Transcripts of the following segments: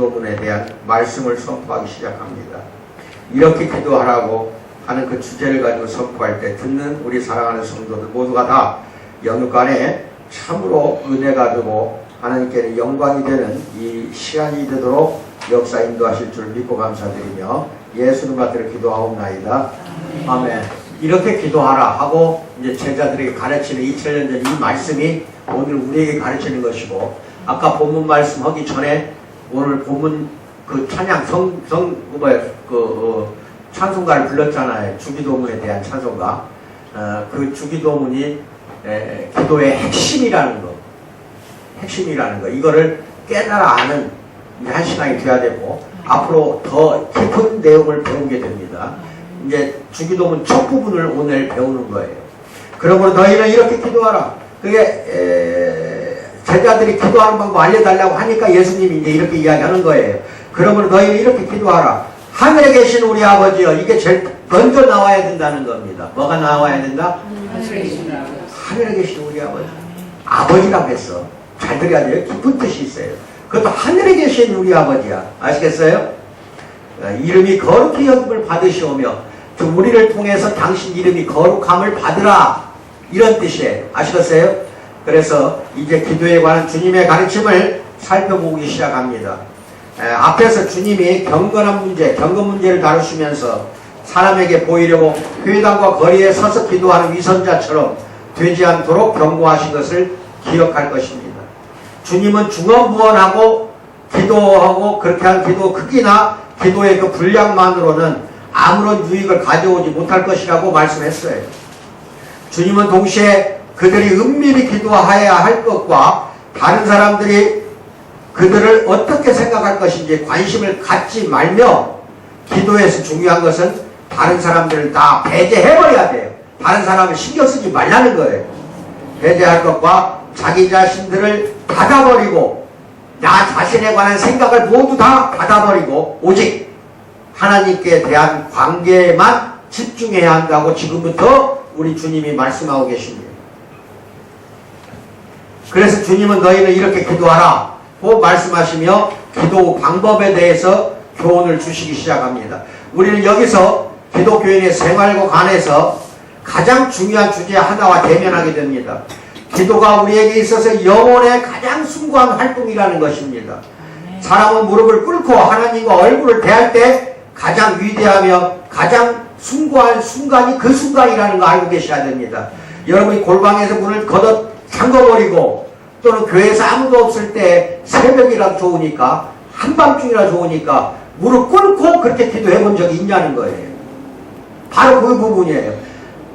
주기도문에 대한 말씀을 선포하기 시작합니다. 이렇게 기도하라고 하는 그 주제를 가지고 선포할 때 듣는 우리 사랑하는 성도들 모두가 다 영육간에 참으로 은혜가 되고 하나님께는 영광이 되는 이 시간이 되도록 역사 인도하실 줄 믿고 감사드리며 예수님 받들어 기도하옵나이다. 아멘. 이렇게 기도하라 하고 이제 제자들에게 가르치는 2000년 전 이 말씀이 오늘 우리에게 가르치는 것이고, 아까 본문 말씀 하기 전에 오늘 본문 그 찬양 찬송가를 불렀잖아요. 주기도문에 대한 찬송가. 그 주기도문이 기도의 핵심이라는 거. 핵심이라는 거. 이거를 깨달아 아는 한 시간이 돼야 되고, 앞으로 더 깊은 내용을 배우게 됩니다. 이제 주기도문 첫 부분을 오늘 배우는 거예요. 그러므로 너희는 이렇게 기도하라. 그게 제자들이 기도하는 방법 알려달라고 하니까 예수님이 이제 이렇게 이야기하는 거예요. 그러므로 너희는 이렇게 기도하라. 하늘에 계신 우리 아버지여. 이게 제일 먼저 나와야 된다는 겁니다. 뭐가 나와야 된다? 하늘에 계신 우리 아버지. 아버지라고 했어. 잘 들어야 돼요. 깊은 뜻이 있어요. 그것도 하늘에 계신 우리 아버지야. 아시겠어요? 이름이 거룩히 여김을 받으시오며 우리를 통해서 당신 이름이 거룩함을 받으라. 이런 뜻이에요. 아시겠어요? 그래서 이제 기도에 관한 주님의 가르침을 살펴보기 시작합니다. 앞에서 주님이 경건 문제를 다루시면서 사람에게 보이려고 회당과 거리에 서서 기도하는 위선자처럼 되지 않도록 경고하신 것을 기억할 것입니다. 주님은 중언부언하고 기도하고 그렇게 한 기도 크기나 기도의 그 분량만으로는 아무런 유익을 가져오지 못할 것이라고 말씀했어요. 주님은 동시에 그들이 은밀히 기도해야 할 것과 다른 사람들이 그들을 어떻게 생각할 것인지 관심을 갖지 말며, 기도에서 중요한 것은 다른 사람들을 다 배제해버려야 돼요. 다른 사람을 신경 쓰지 말라는 거예요. 배제할 것과 자기 자신들을 닫아버리고, 나 자신에 관한 생각을 모두 다 닫아버리고 오직 하나님께 대한 관계에만 집중해야 한다고 지금부터 우리 주님이 말씀하고 계십니다. 그래서 주님은 너희는 이렇게 기도하라 고 말씀하시며 기도 방법에 대해서 교훈을 주시기 시작합니다. 우리는 여기서 기독교인의 생활과 관해서 가장 중요한 주제 하나와 대면하게 됩니다. 기도가 우리에게 있어서 영혼의 가장 숭고한 활동이라는 것입니다. 사람은 무릎을 꿇고 하나님과 얼굴을 대할 때 가장 위대하며 가장 숭고한 순간이 그 순간이라는 거 알고 계셔야 됩니다. 여러분이 골방에서 문을 걷어 잠궈버리고 또는 교회에서 아무도 없을 때 새벽이라도 좋으니까 한밤중이라 좋으니까 무릎 꿇고 그렇게 기도해 본 적이 있냐는 거예요. 바로 그 부분이에요.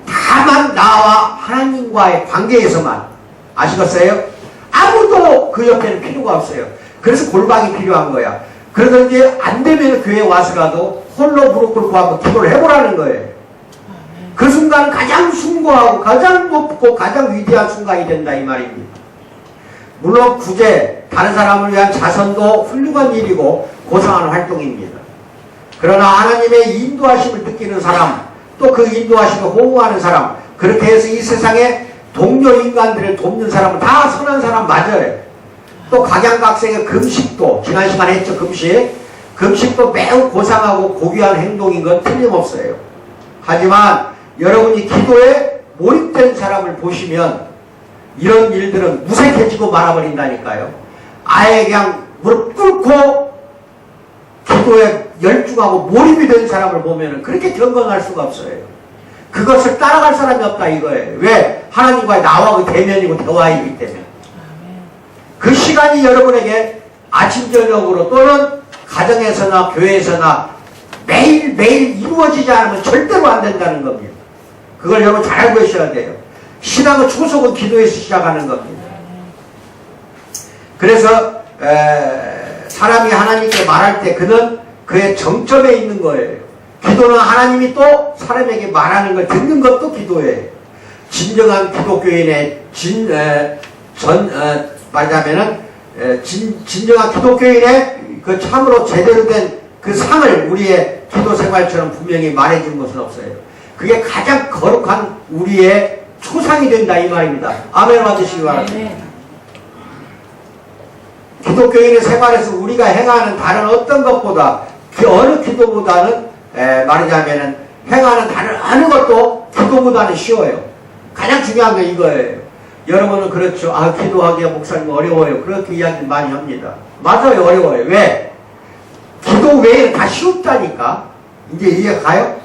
다만 나와 하나님과의 관계에서만. 아시겠어요? 아무도 그 옆에는 필요가 없어요. 그래서 골방이 필요한 거야. 그래서 이제 안 되면 교회에 와서라도 홀로 무릎 꿇고 한번 기도를 해보라는 거예요. 그 순간은 가장 숭고하고 가장 높고 가장 위대한 순간이 된다 이 말입니다. 물론 구제, 다른 사람을 위한 자선도 훌륭한 일이고 고상한 활동입니다. 그러나 하나님의 인도하심을 느끼는 사람, 또 그 인도하심을 호응하는 사람, 그렇게 해서 이 세상에 동료 인간들을 돕는 사람은 다 선한 사람 맞아요. 또 각양각색의 금식도, 지난 시간에 했죠. 금식도 매우 고상하고 고귀한 행동인 건 틀림없어요. 하지만 여러분이 기도에 몰입된 사람을 보시면 이런 일들은 무색해지고 말아버린다니까요. 아예 그냥 무릎 꿇고 기도에 열중하고 몰입이 된 사람을 보면 그렇게 경건할 수가 없어요. 그것을 따라갈 사람이 없다 이거예요. 왜? 하나님과의 나와 그 대면이고 대화이기 때문에. 그 시간이 여러분에게 아침 저녁으로 또는 가정에서나 교회에서나 매일매일 이루어지지 않으면 절대로 안 된다는 겁니다. 그걸 여러분 잘 알고 계셔야 돼요. 신앙의 초석은 기도에서 시작하는 겁니다. 그래서 사람이 하나님께 말할 때 그는 그의 정점에 있는 거예요. 기도는 하나님이 또 사람에게 말하는 걸 듣는 것도 기도예요. 진정한 기독교인의 말하자면은 진정한 기독교인의 그 참으로 제대로 된 그 상을 우리의 기도 생활처럼 분명히 말해주는 것은 없어요. 그게 가장 거룩한 우리의 초상이 된다 이 말입니다. 아멘 받으시기 바랍니다. 기독교인의 생활에서 우리가 행하는 다른 어떤 것보다 그 어느 기도보다는 말하자면은 행하는 다른 어느 것도 기도보다는 쉬워요. 가장 중요한 건 이거예요. 여러분은 그렇죠. 아, 기도하기가 목사님 어려워요. 그렇게 이야기 많이 합니다. 맞아요. 어려워요. 왜? 기도 외에는 다 쉽다니까. 이제 이해 가요?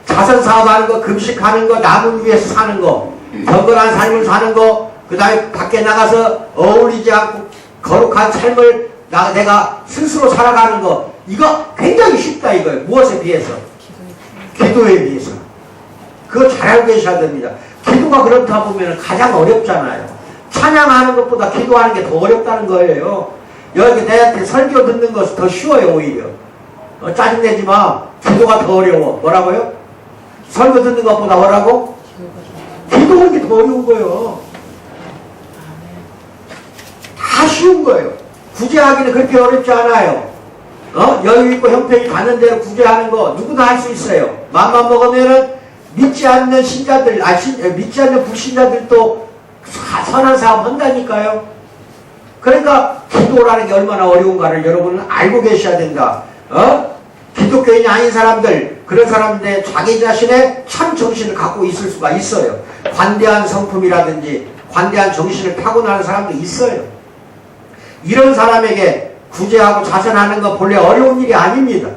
자선 사업하는 거, 금식하는 거, 남을 위해서 사는 거, 경건한 삶을 사는 거, 그 다음에 밖에 나가서 어울리지 않고 거룩한 삶을 내가 스스로 살아가는 거, 이거 굉장히 쉽다 이거예요. 무엇에 비해서? 기도에 비해서. 그거 잘 알고 계셔야 됩니다. 기도가 그렇다 보면 가장 어렵잖아요. 찬양하는 것보다 기도하는 게 더 어렵다는 거예요. 여기 내한테 설교 듣는 것은 더 쉬워요, 오히려. 짜증내지 마. 기도가 더 어려워. 뭐라고요? 설교 듣는 것보다 뭐라고? 기도하는 게 더 어려운 거예요. 다 쉬운 거예요. 구제하기는 그렇게 어렵지 않아요. 여유있고 형편이 닿는 대로 구제하는 거 누구나 할 수 있어요. 맘만 먹으면은 믿지 않는 신자들, 믿지 않는 불신자들도 선한 사업 한다니까요. 그러니까 기도라는 게 얼마나 어려운가를 여러분은 알고 계셔야 된다. 기독교인이 아닌 사람들, 그런 사람들의 자기 자신의 참 정신을 갖고 있을 수가 있어요. 관대한 성품이라든지 관대한 정신을 타고나는 사람도 있어요. 이런 사람에게 구제하고 자선하는 건 본래 어려운 일이 아닙니다.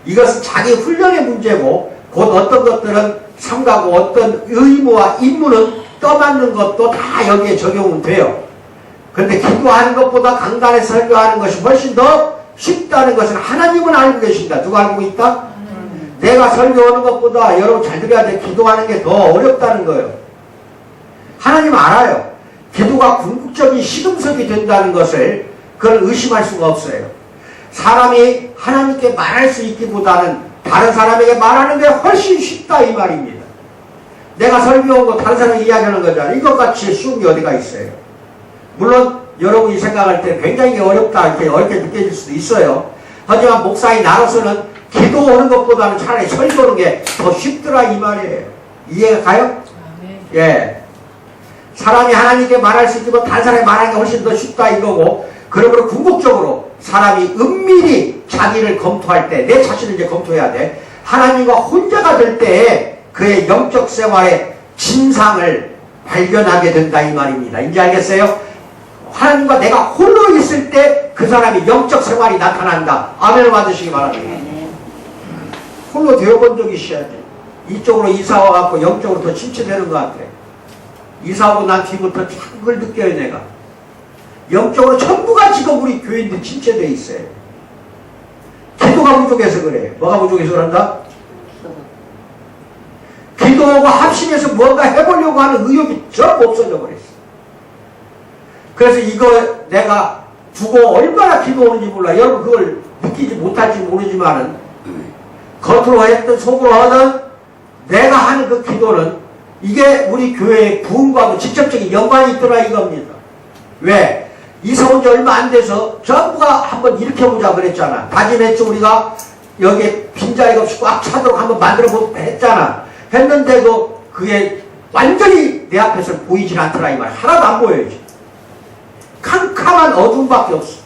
이것은 자기 훈련의 문제고, 곧 어떤 것들은 삼가고 어떤 의무와 임무는 떠맡는 것도 다 여기에 적용은 돼요. 그런데 기도하는 것보다 강단에서 설교하는 것이 훨씬 더 쉽다는 것은 하나님은 알고 계신다. 누가 알고 있다? 내가 설교하는 것보다 여러분 잘 들어야 돼. 기도하는 게 더 어렵다는 거예요. 하나님은 알아요. 기도가 궁극적인 시금석이 된다는 것을 그걸 의심할 수가 없어요. 사람이 하나님께 말할 수 있기보다는 다른 사람에게 말하는 게 훨씬 쉽다 이 말입니다. 내가 설교한 거 다른 사람이 이야기하는 거잖아요. 이것같이 쉬운 게 어디가 있어요. 물론 여러분이 생각할 때 굉장히 어렵다 이렇게 어렵게 느껴질 수도 있어요. 하지만 목사인 나로서는 기도하는 것보다는 차라리 설교하는 게 더 쉽더라 이 말이에요. 이해가 가요? 예. 사람이 하나님께 말할 수 있지만 다른 사람이 말하는 게 훨씬 더 쉽다 이거고, 그러므로 궁극적으로 사람이 은밀히 자기를 검토할 때, 내 자신을 이제 검토해야 돼. 하나님과 혼자가 될 때에 그의 영적 생활의 진상을 발견하게 된다 이 말입니다. 이제 알겠어요? 하나님과 내가 홀로 있을 때 그 사람이 영적 생활이 나타난다. 아멘을 받으시기 바랍니다. 홀로 되어본 적이 있어야 돼. 이쪽으로 이사 와갖고 영적으로 더 침체되는 것 같아. 이사하고 난 뒤부터 그걸 느껴요 내가. 영적으로 전부가 지금 우리 교인들 침체되어 있어요. 기도가 부족해서 그래. 뭐가 부족해서 그런다? 기도하고 합심해서 뭔가 해보려고 하는 의욕이 전부 없어져 버렸어. 그래서 이거 내가 두고 얼마나 기도하는지 몰라. 여러분 그걸 느끼지 못할지 모르지만은 겉으로 했든 속으로 하든 내가 하는 그 기도는 이게 우리 교회의 부흥과도 직접적인 연관이 있더라 이겁니다. 왜? 이사 온 지 얼마 안 돼서 전부가 한번 일으켜보자 그랬잖아. 다짐했죠. 우리가 여기에 빈자리가 없이 꽉 차도록 한번 만들어보자 했잖아. 했는데도 그게 완전히 내 앞에서 보이질 않더라 이 말. 하나도 안 보여요. 캄캄한 어둠밖에 없어.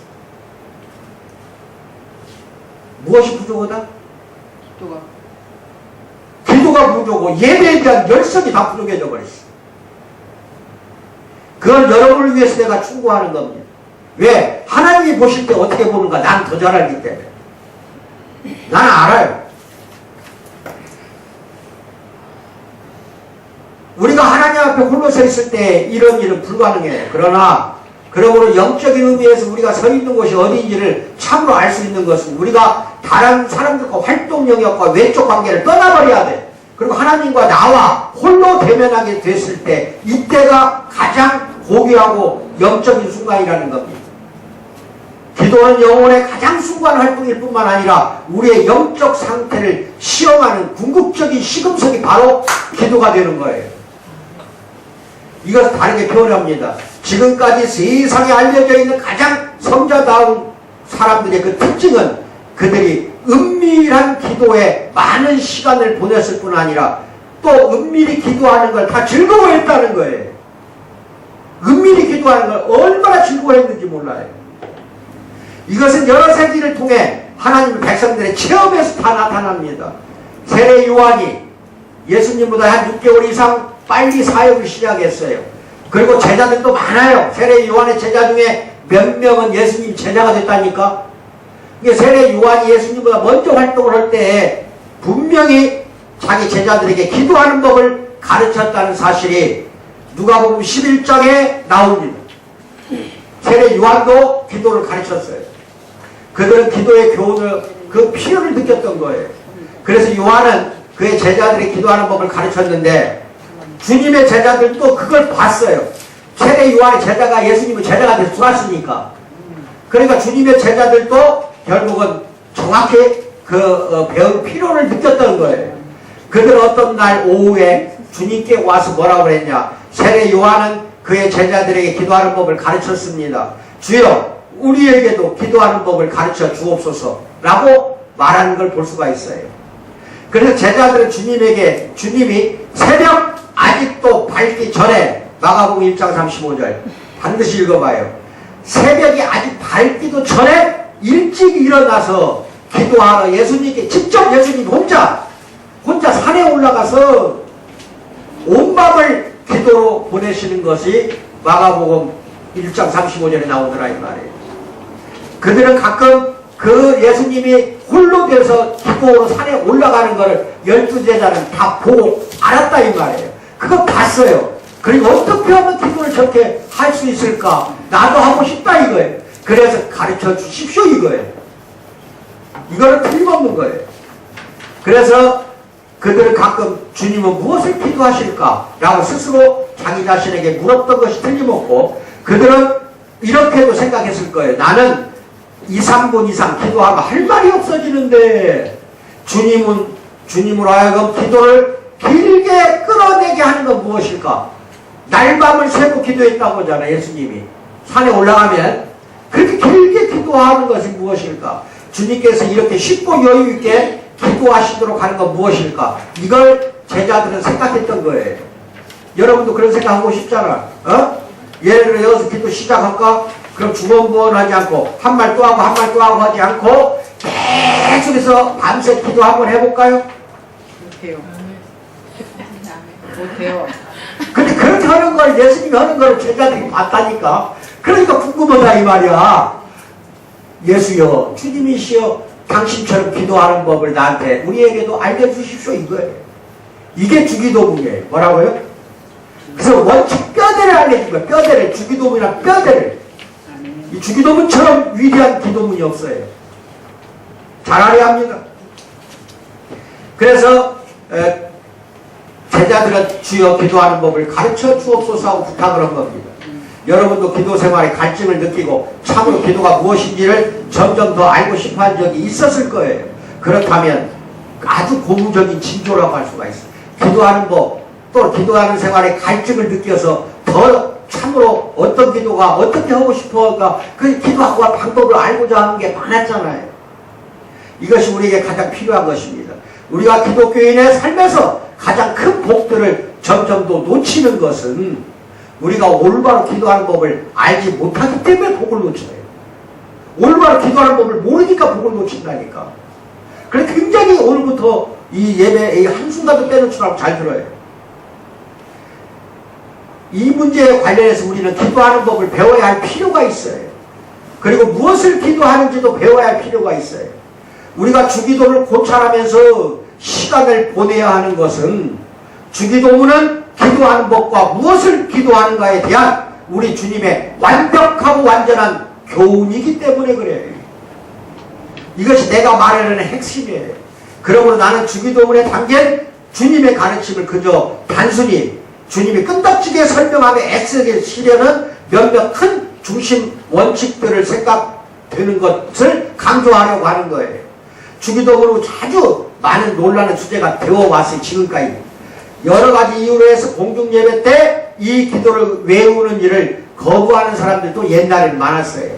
무엇이 부족하다? 기도가 부족하고 예배에 대한 열성이 다 부족해져 버렸어. 그걸 여러분을 위해서 내가 충고하는 겁니다. 왜? 하나님이 보실 때 어떻게 보는가 난 더 잘 알기 때문에. 나는 알아요. 우리가 하나님 앞에 홀로 서 있을 때 이런 일은 불가능해요. 그러므로 영적인 의미에서 우리가 서 있는 곳이 어디인지를 참으로 알 수 있는 것은 우리가 다른 사람들과 활동 영역과 외적 관계를 떠나버려야 돼. 그리고 하나님과 나와 홀로 대면하게 됐을 때 이때가 가장 고귀하고 영적인 순간이라는 겁니다. 기도는 영혼의 가장 순간 활동일 뿐만 아니라 우리의 영적 상태를 시험하는 궁극적인 시금석이 바로 기도가 되는 거예요. 이것은 다르게 표현합니다. 지금까지 세상에 알려져 있는 가장 성자다운 사람들의 그 특징은 그들이 은밀한 기도에 많은 시간을 보냈을 뿐 아니라 또 은밀히 기도하는 걸 다 즐거워했다는 거예요. 은밀히 기도하는 걸 얼마나 즐거워했는지 몰라요. 이것은 여러 세기를 통해 하나님 백성들의 체험에서 다 나타납니다. 세례 요한이 예수님보다 한 6개월 이상 빨리 사역을 시작했어요. 그리고 제자들도 많아요. 세례 요한의 제자 중에 몇 명은 예수님 제자가 됐다니까. 이게 세례 요한이 예수님보다 먼저 활동을 할 때 분명히 자기 제자들에게 기도하는 법을 가르쳤다는 사실이 누가복음 11장에 나옵니다. 세례 요한도 기도를 가르쳤어요. 그들은 기도의 교훈을, 그 필요를 느꼈던 거예요. 그래서 요한은 그의 제자들이 기도하는 법을 가르쳤는데 주님의 제자들도 그걸 봤어요. 세례 요한의 제자가 예수님의 제자가 돼서 들어왔으니까. 그러니까 주님의 제자들도 결국은 정확히 배울 필요를 느꼈던 거예요. 그들은 어떤 날 오후에 주님께 와서 뭐라고 그랬냐. 세례 요한은 그의 제자들에게 기도하는 법을 가르쳤습니다. 주여 우리에게도 기도하는 법을 가르쳐 주옵소서 라고 말하는 걸 볼 수가 있어요. 그래서 제자들은 주님이 새벽 아직도 밝기 전에 마가복음 1장 35절 반드시 읽어봐요. 새벽이 아직 밝기도 전에 일찍 일어나서 기도하러 예수님께 직접 예수님 혼자 산에 올라가서 온 밤을 기도로 보내시는 것이 마가복음 1장 35절에 나오더라 이 말이에요. 그들은 가끔 그 예수님이 홀로 돼서 기도로 산에 올라가는 것을 12제자는 다 보고 알았다 이 말이에요. 그거 봤어요. 그리고 어떻게 하면 기도를 저렇게 할 수 있을까? 나도 하고 싶다 이거예요. 그래서 가르쳐 주십시오 이거예요. 이거는 틀림없는 거예요. 그래서 그들은 가끔 주님은 무엇을 기도하실까? 라고 스스로 자기 자신에게 물었던 것이 틀림없고 그들은 이렇게도 생각했을 거예요. 나는 2, 3분 이상 기도하면 할 말이 없어지는데 주님으로 하여금 기도를 길게 끌어내게 하는 건 무엇일까? 날밤을 새고 기도했다고 하잖아요. 예수님이 산에 올라가면 그렇게 길게 기도하는 것이 무엇일까? 주님께서 이렇게 쉽고 여유있게 기도하시도록 하는 건 무엇일까? 이걸 제자들은 생각했던 거예요. 여러분도 그런 생각하고 싶잖아. 예를 들어 여기서 기도 시작할까? 그럼 중언부언하지 않고 한 말 또 하고 한 말 또 하고 하지 않고 계속해서 밤새 기도 한번 해볼까요? 못해요. 못해요. 근데 그렇게 하는 걸 예수님이 하는 걸 제자들이 봤다니까. 그러니까 궁금하다 이 말이야. 예수여 주님이시여 당신처럼 기도하는 법을 나한테 우리에게도 알려주십시오 이거예요. 이게 주기도문이에요. 뭐라고요? 그래서 원칙 뼈대를 알려준 거예요. 뼈대를. 주기도문이랑 뼈대를. 이 주기도문처럼 위대한 기도문이 없어요. 잘 알아야 합니다. 그래서 제자들은 주여 기도하는 법을 가르쳐 주옵소서 하고 부탁을 한 겁니다. 여러분도 기도 생활에 갈증을 느끼고 참으로 기도가 무엇인지를 점점 더 알고 싶어한 적이 있었을 거예요. 그렇다면 아주 고무적인 징조라고 할 수가 있어요. 기도하는 법, 또 기도하는 생활에 갈증을 느껴서 더 참으로 어떤 기도가 어떻게 하고 싶어가 그 기도하고 방법을 알고자 하는 게 많았잖아요. 이것이 우리에게 가장 필요한 것입니다. 우리가 기독교인의 삶에서 가장 큰 복들을 점점 더 놓치는 것은 우리가 올바로 기도하는 법을 알지 못하기 때문에 복을 놓쳐요. 올바로 기도하는 법을 모르니까 복을 놓친다니까. 그래서 굉장히 오늘부터 이 예배 한순간도 빼놓지 말고 잘 들어요. 이 문제에 관련해서 우리는 기도하는 법을 배워야 할 필요가 있어요. 그리고 무엇을 기도하는지도 배워야 할 필요가 있어요. 우리가 주기도를 고찰하면서 시간을 보내야 하는 것은 주기도문은 기도하는 법과 무엇을 기도하는가에 대한 우리 주님의 완벽하고 완전한 교훈이기 때문에 그래요. 이것이 내가 말하려는 핵심이에요. 그러므로 나는 주기도문에 담긴 주님의 가르침을 그저 단순히 주님이 끈덕지게 설명하며 애쓰게 시려는 몇몇 큰 중심 원칙들을 생각되는 것을 강조하려고 하는 거예요. 주기도문으로 자주 많은 논란의 주제가 되어왔어요. 지금까지 여러 가지 이유로 해서 공중예배 때 이 기도를 외우는 일을 거부하는 사람들도 옛날에는 많았어요.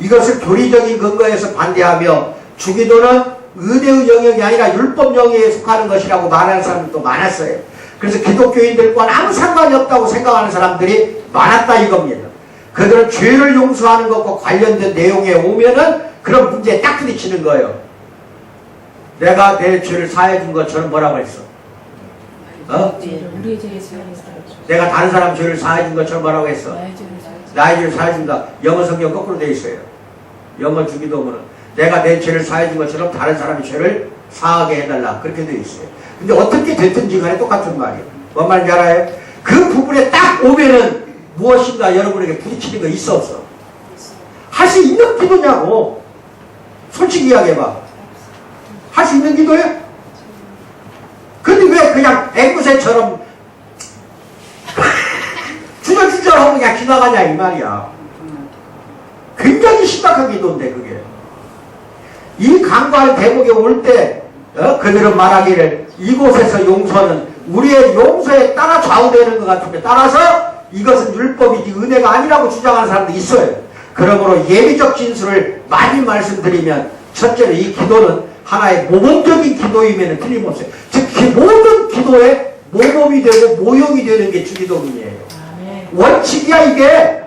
이것을 교리적인 근거에서 반대하며 주기도는 의대의 영역이 아니라 율법 영역에 속하는 것이라고 말하는 사람들도 많았어요. 그래서 기독교인들과는 아무 상관이 없다고 생각하는 사람들이 많았다 이겁니다. 그들은 죄를 용서하는 것과 관련된 내용에 오면은 그런 문제에 딱 부딪히는 거예요. 내가 내 죄를 사해 준 것처럼 뭐라고 했어? 우리의 죄를 사하여 주옵소서. 내가 다른 사람 죄를 사해 준 것처럼 뭐라고 했어? 나의 죄를 사하여 주옵소서. 나의 죄를 사해 준다. 영어 성경 거꾸로 되어 있어요. 영어 주기도문은 내가 내 죄를 사해 준 것처럼 다른 사람의 죄를 사하게 해달라. 그렇게 되어 있어요. 근데 어떻게 됐든지 간에 똑같은 말이에요. 뭔 말인지 알아요? 그 부분에 딱 오면은 무엇인가 여러분에게 부딪히는 거 있어 없어? 할 수 있는 기도냐고. 솔직히 이야기해봐. 할 수 있는 기도예요? 근데 왜 그냥 앵무새처럼 주저주저하고 그냥 지나가냐 이 말이야. 굉장히 심각한 기도인데 그게. 이 강과할 대목에 올 때 그들은 말하기를 이곳에서 용서는 우리의 용서에 따라 좌우되는 것 같은데 따라서 이것은 율법이지 은혜가 아니라고 주장하는 사람도 있어요. 그러므로 예비적 진술을 많이 말씀드리면 첫째로 이 기도는 하나의 모범적인 기도임에는 틀림없어요. 즉 모든 기도에 모범이 되고 모형이 되는 게 주기도문이에요. 원칙이야 이게.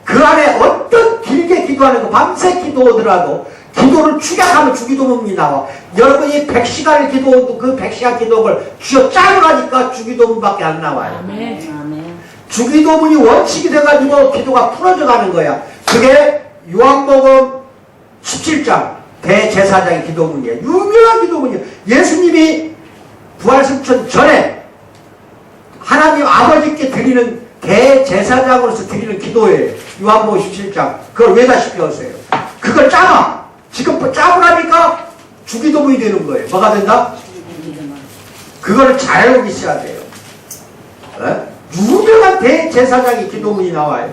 그 안에 어떤 길게 기도하는 거 밤새 기도하더라도 기도를 축약하면 주기도문이 나와. 여러분이 100시간을 기도해도 그 100시간 기도를 쥐어 짜으라니까 주기도문밖에 안 나와요. 주기도문이 원칙이 돼가지고 기도가 풀어져 가는 거야. 그게 요한복음 17장 대제사장의 기도문이에요. 유명한 기도문이에요. 예수님이 부활승천 전에 하나님 아버지께 드리는 대제사장으로서 드리는 기도예요. 요한복음 17장. 그걸 외다시 배웠어요. 그걸 짜놔. 지금 짜부라니까 주기도문이 되는 거예요. 뭐가 된다? 그거를 잘 알고 있어야 돼요. 유명한 대제사장의 기도문이 나와요.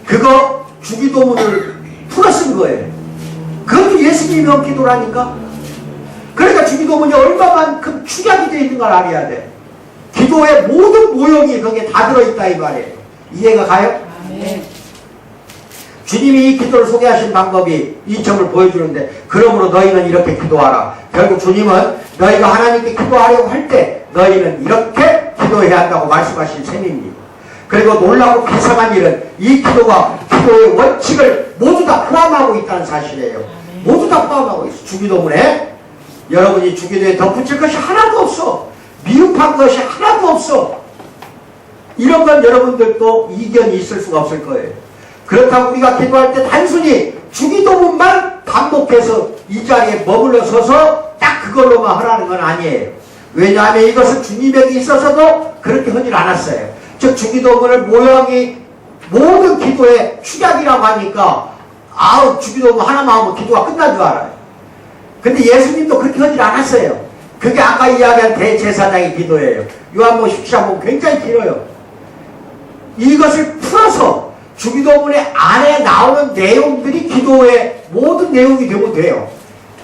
그거 주기도문을 풀어 쓴 거예요. 그것도 예수님이 한 기도라니까. 그러니까 주기도문이 얼마만큼 축약이 되어 있는 걸 알아야 돼. 기도의 모든 모형이 거기에 다 들어있다 이 말이에요. 이해가 가요? 주님이 이 기도를 소개하신 방법이 이 점을 보여주는데 그러므로 너희는 이렇게 기도하라. 결국 주님은 너희가 하나님께 기도하려고 할 때 너희는 이렇게 기도해야 한다고 말씀하신 셈입니다. 그리고 놀라고 비상한 일은 이 기도가 기도의 원칙을 모두 다 포함하고 있다는 사실이에요. 모두 다 포함하고 있어. 주기도문에 여러분이 주기도에 덧붙일 것이 하나도 없어. 미흡한 것이 하나도 없어. 이런 건 여러분들도 이견이 있을 수가 없을 거예요. 그렇다고 우리가 기도할 때 단순히 주기도문만 반복해서 이 자리에 머물러 서서 딱 그걸로만 하라는 건 아니에요. 왜냐하면 이것은 주님에게 있어서도 그렇게 하질 않았어요. 즉 주기도문을 모형이 모든 기도의 축약이라고 하니까 주기도문 하나만 하면 기도가 끝난 줄 알아요. 근데 예수님도 그렇게 하질 않았어요. 그게 아까 이야기한 대제사장의 기도예요. 요한복음 17장 보면 굉장히 길어요. 이것을 풀어서 주기도문의 안에 나오는 내용들이 기도의 모든 내용이 되면 돼요.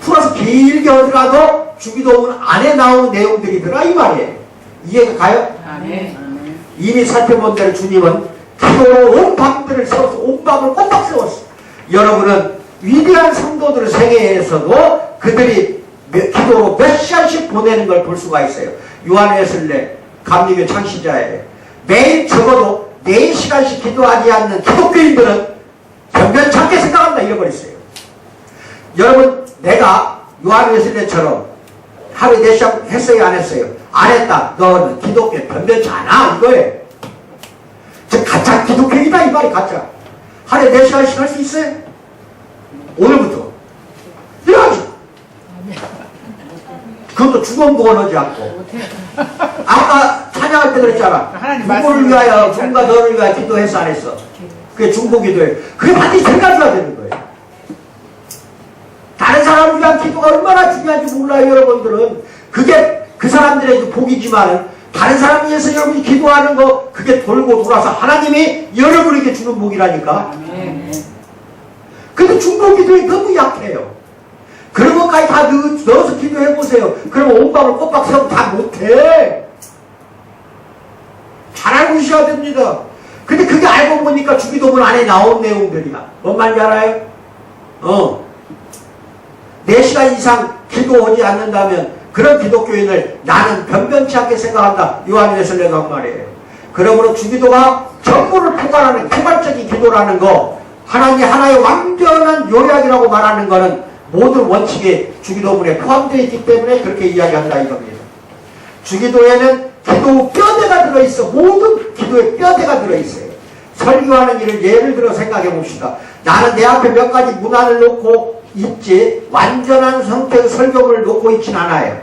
풀어서 길게 하더라도 주기도문 안에 나오는 내용들이더라 이 말이에요. 이해가 가요? 이미 살펴본 대로 주님은 기도로 온 밤들을 세웠어. 온 밤을 꼬박 세웠어. 여러분은 위대한 성도들 세계에서도 그들이 기도로 몇 시간씩 보내는 걸 볼 수가 있어요. 요한 웨슬레 감리교 창시자예요. 매일 적어도 4시간씩 기도하지 않는 기독교인들은 변변찮게 생각한다 잃어버렸어요. 여러분 내가 요한 웨슬레처럼 하루에 4시간 했어요 안 했어요? 안 했다. 너는 기독교 변변치 않아 이거예요. 저 가짜 기독교이다 이 말이 가짜. 하루에 4시간씩 할 수 있어요? 오늘부터 해야지. 그것도 주권부원하지 않고. 아까 찬양할 때 그랬잖아. 누구를 위하여 누군가 너를 위하여 기도해서 안 했어. 그게 중보기도예요. 그게 반드시 생각해야 되는 거예요. 다른 사람을 위한 기도가 얼마나 중요한지 몰라요 여러분들은. 그게 그 사람들의 복이지만 다른 사람을 위해서 여러분이 기도하는 거 그게 돌고 돌아서 하나님이 여러분에게 주는 복이라니까. 근데 중보기도에 너무 약해요. 그런 것까지 다 넣어서 기도해보세요. 그러면 온 밤을 꼬박 세우면 다 못해. 잘 알고 있어야 됩니다. 근데 그게 알고 보니까 주기도문 안에 나온 내용들이야. 뭔 말인지 알아요? 4시간 이상 기도하지 않는다면 그런 기독교인을 나는 변변치 않게 생각한다. 요한 웨슬레가 한 말이에요. 그러므로 주기도가 전부를 포괄하는 포괄적인 기도라는 거, 하나님 하나의 완전한 요약이라고 말하는 것은 모든 원칙이 주기도문에 포함되어 있기 때문에 그렇게 이야기한다 이겁니다. 주기도에는 기도 뼈대가 들어있어. 모든 기도에 뼈대가 들어있어요. 설교하는 일을 예를 들어 생각해 봅시다. 나는 내 앞에 몇 가지 문안을 놓고 있지 완전한 성격의 설교문을 놓고 있진 않아요.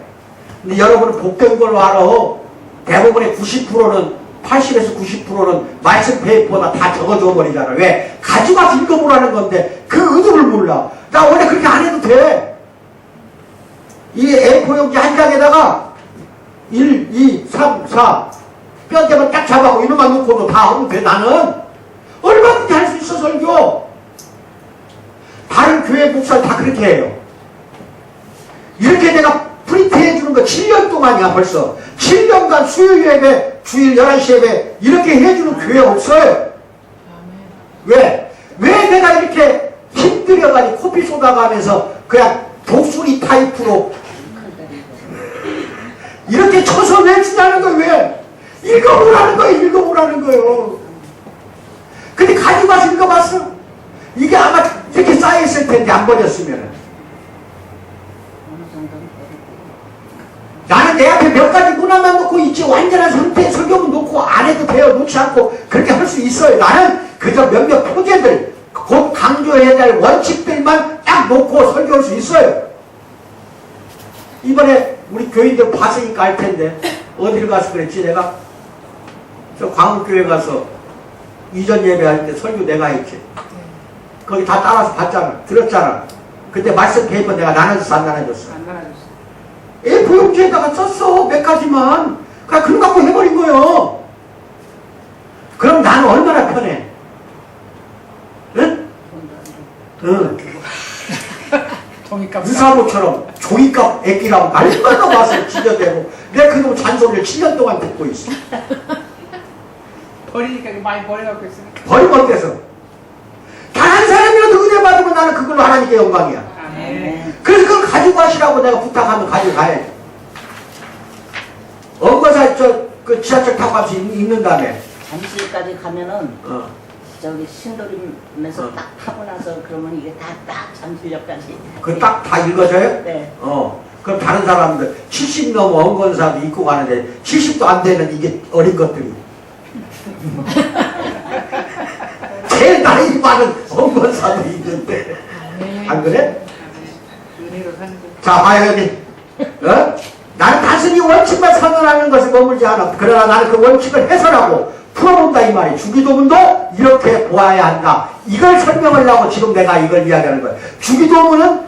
근데 여러분은 복된 걸로 알아. 대부분의 90%는 80에서 90%는 말씀 페이퍼보다 다 적어줘 버리잖아. 왜? 가져가서 읽어보라는 건데 그 의도를 몰라. 나 원래 그렇게 안 해도 돼. 이 A4 용지 한 장에다가 1, 2, 3, 4 뼈대만 딱 잡아고 이놈만 놓고도 다 하면 돼. 나는 얼마든지 할 수 있어. 설교. 다른 교회 목사를 다 그렇게 해요. 이렇게 내가 프린트 해주는 거 7년 동안이야 벌써. 7년간 수요일 예배, 주일 11시 예배 이렇게 해주는 교회 없어요. 왜? 왜 내가 이렇게 힘들여가지고 코피 쏟아가면서 그냥 독수리 타입으로 이렇게 쳐서 내주냐는 거예요. 왜? 읽어보라는 거예요. 읽어보라는 거예요. 근데 가지고 와서 읽어봤어? 이게 아마 이렇게 쌓여있을 텐데 안 버렸으면. 나는 내 앞에 몇 가지 문화만 놓고 있지 완전한 상태의 설교문 놓고 안 해도 돼요. 놓지 않고 그렇게 할 수 있어요. 나는 그저 몇몇 표제들 곧 강조해야 될 원칙들만 딱 놓고 설교할 수 있어요. 이번에 우리 교인들 봤으니까 알 텐데 어디를 가서 그랬지 내가? 저 광흥교회 가서 이전 예배할 때 설교 내가 했지. 거기 다 따라서 봤잖아. 들었잖아. 그때 말씀 페이퍼 내가 나눠줬어 안 나눠줬어? 안 나눠줬어. A4 용지에다가 썼어. 몇 가지만. 그냥 그런 거 갖고 해버린 거예요. 그럼 나는 얼마나 편해? 응? 응. 종이값 유사모처럼 종이값 애끼라고 말마다 와서 지저대고 내가 그놈 잔소리를 7년 동안 듣고 있어. 버리니까 많이 버려갖고 있으니까. 버리면 어때서? 단 한 사람이라도 은혜 받으면 나는 그걸로 하나님께 영광이야. 아멘. 그래서 그걸 가지고 가시라고 내가 부탁하면 가지고 가야지. 언거사 그 지하철 타고 가서 있는 다음에 잠실까지 가면은 어. 저기 신도림에서 딱 타고 나서 그러면 이게 딱 잠실역까지. 그 딱 다 읽어져요? 네. 그럼 다른 사람들 70 넘어 언건사도 입고 가는데 70도 안 되는 이게 어린 것들이 제일 나이 많은 언건사도 있는데 안 그래? 은혜로 사는 거. 자 봐요 여기 나는 단순히 원칙만 선언하는 것에 머물지 않아. 그러나 나는 그 원칙을 해설하고 풀어본다 이 말이. 주기도문도 이렇게 보아야 한다. 이걸 설명하려고 지금 내가 이걸 이야기하는 거예요. 주기도문은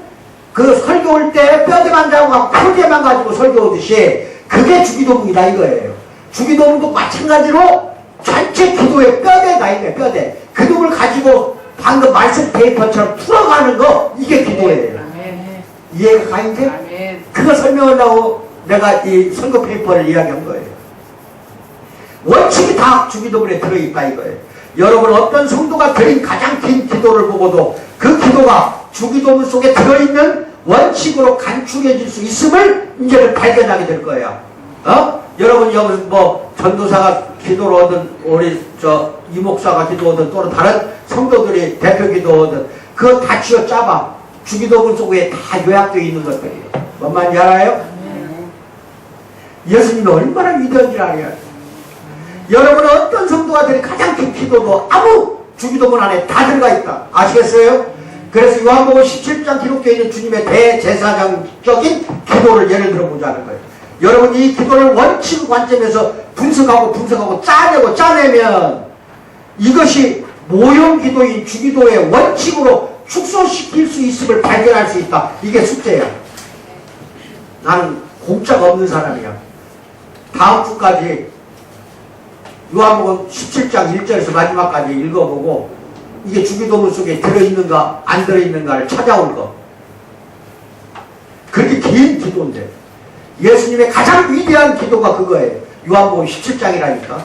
그 설교할 때 뼈대만 잡고 표제만 가지고 설교하듯이 그게 주기도문이다 이거예요. 주기도문도 마찬가지로 전체 기도의 뼈대다 이거예요. 뼈대. 그 놈을 가지고 방금 말씀 페이퍼처럼 풀어가는 거 이게 기도예요. 아멘. 이해가 가 이제? 아멘. 그거 설명하려고 내가 이 선거 페이퍼를 이야기한 거예요. 원칙이 다 주기도문에 들어있다 이거예요. 여러분 어떤 성도가 드린 가장 긴 기도를 보고도 그 기도가 주기도문 속에 들어있는 원칙으로 간추려질 수 있음을 이제는 발견하게 될 거예요. 여러분 여기 뭐 전도사가 기도를 하든 우리 저 이목사가 기도하든 또는 다른 성도들이 대표 기도하든 그거 다 쥐어 짜봐. 주기도문 속에 다 요약되어 있는 것들이에요. 뭔 말인지 알아요? 예수님이 얼마나 위대한지 알아요. 여러분 어떤 성도가 드린 가장 큰 기도도 아무 주기도문 안에 다 들어가 있다. 아시겠어요? 그래서 요한복음 17장 기록되어 있는 주님의 대제사장적인 기도를 예를 들어보자는 거예요. 여러분 이 기도를 원칙 관점에서 분석하고 짜내면 이것이 모형 기도인 주기도의 원칙으로 축소시킬 수 있음을 발견할 수 있다. 이게 숙제야. 나는 공짜가 없는 사람이야. 다음 주까지 요한복음 17장 1절에서 마지막까지 읽어보고 이게 주기도문 속에 들어있는가 안 들어있는가를 찾아올 거. 그렇게 긴 기도인데 예수님의 가장 위대한 기도가 그거예요. 요한복음 17장이라니까.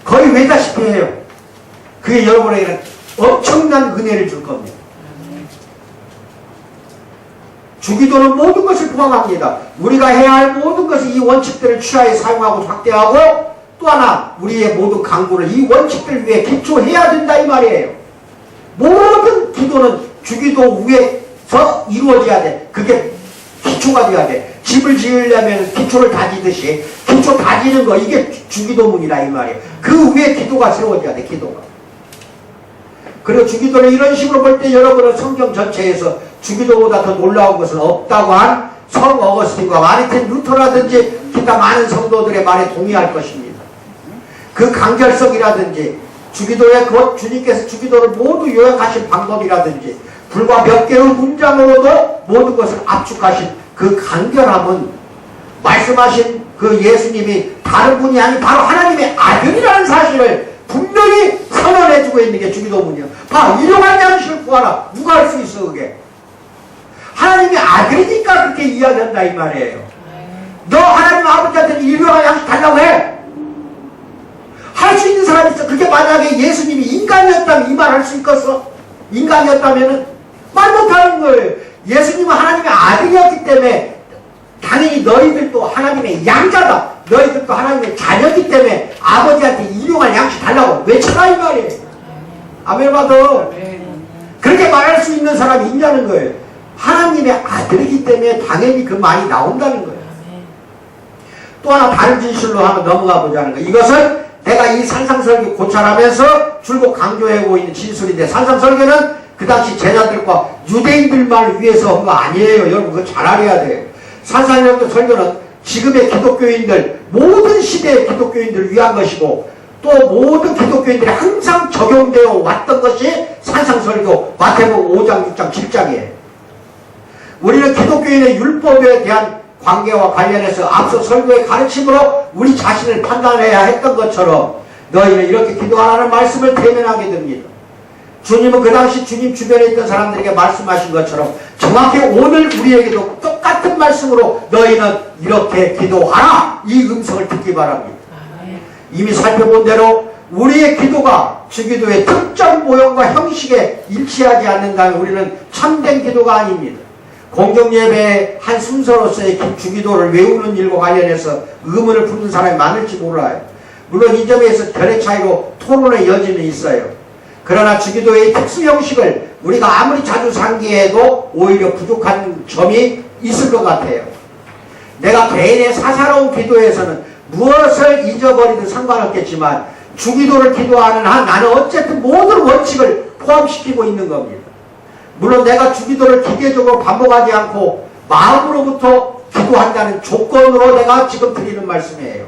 거의 외다시피 해요. 그게 여러분에게는 엄청난 은혜를 줄 겁니다. 주기도는 모든 것을 포함합니다. 우리가 해야 할 모든 것을 이 원칙들을 취하에 사용하고 확대하고 또 하나 우리의 모든 강구를 이 원칙들 위에 기초해야 된다 이 말이에요. 모든 기도는 주기도 위에서 이루어져야 돼. 그게 기초가 돼야 돼. 집을 지으려면 기초를 다지듯이 기초 다지는 거 이게 주기도문이라 이 말이에요. 그 위에 기도가 세워져야 돼. 기도가. 그리고 주기도를 이런 식으로 볼 때 여러분은 성경 전체에서 주기도보다 더 놀라운 것은 없다고 한 성 어거스틴과 마르틴 루터라든지 기타 많은 성도들의 말에 동의할 것입니다. 그 간결성이라든지 주기도의 곧 주님께서 주기도를 모두 요약하신 방법이라든지 불과 몇 개의 문장으로도 모든 것을 압축하신 그 간결함은 말씀하신 그 예수님이 다른 분이 아닌 바로 하나님의 아들이라는 사실을 분명히 선언해주고 있는 게 주기도문이야. 봐, 일용할 양식을 구하라. 누가 할 수 있어 그게? 하나님의 아들이니까 그렇게 이야기한다 이 말이에요. 너 하나님 아버지한테 일용할 양식 달라고 해. 할 수 있는 사람이 있어. 그게 만약에 예수님이 인간이었다면 이 말 할 수 있겠어? 인간이었다면은 말 못하는 거예요. 예수님은 하나님의 아들이었기 때문에 당연히 너희들도 하나님의 양자다. 너희들도 하나님의 자녀이기 때문에 아버지한테 일용할 양식 달라고 외쳐라 이 말이에요. 아멘 받아. 그렇게 말할 수 있는 사람이 있냐는 거예요. 하나님의 아들이기 때문에 당연히 그 말이 나온다는 거예요. 또 하나 다른 진실로 한번 넘어가 보자는 거예요. 이것은 내가 이 산상설교 고찰하면서 줄곧 강조하고 있는 진술인데 산상설교는 그 당시 제자들과 유대인들만 위해서 한 거 아니에요. 여러분 그거 잘 알아야 돼요. 산상설교는 지금의 기독교인들 모든 시대의 기독교인들을 위한 것이고 또 모든 기독교인들이 항상 적용되어 왔던 것이 산상설교 마태복음 5장 6장 7장이에요. 우리는 기독교인의 율법에 대한 관계와 관련해서 앞서 설교의 가르침으로 우리 자신을 판단해야 했던 것처럼 너희는 이렇게 기도하라는 말씀을 대면하게 됩니다. 주님은 그 당시 주님 주변에 있던 사람들에게 말씀하신 것처럼 정확히 오늘 우리에게도 똑같은 말씀으로 너희는 이렇게 기도하라 이 음성을 듣기 바랍니다. 이미 살펴본 대로 우리의 기도가 주기도의 특정 모형과 형식에 일치하지 않는다면 우리는 참된 기도가 아닙니다. 공정예배의 한 순서로서의 주기도를 외우는 일과 관련해서 의문을 품는 사람이 많을지 몰라요. 물론 이 점에서 견해 차이로 토론의 여지는 있어요. 그러나 주기도의 특수 형식을 우리가 아무리 자주 상기해도 오히려 부족한 점이 있을 것 같아요. 내가 개인의 사사로운 기도에서는 무엇을 잊어버리든 상관없겠지만 주기도를 기도하는 한 나는 어쨌든 모든 원칙을 포함시키고 있는 겁니다. 물론 내가 주기도를 기계적으로 반복하지 않고 마음으로부터 기도한다는 조건으로 내가 지금 드리는 말씀이에요.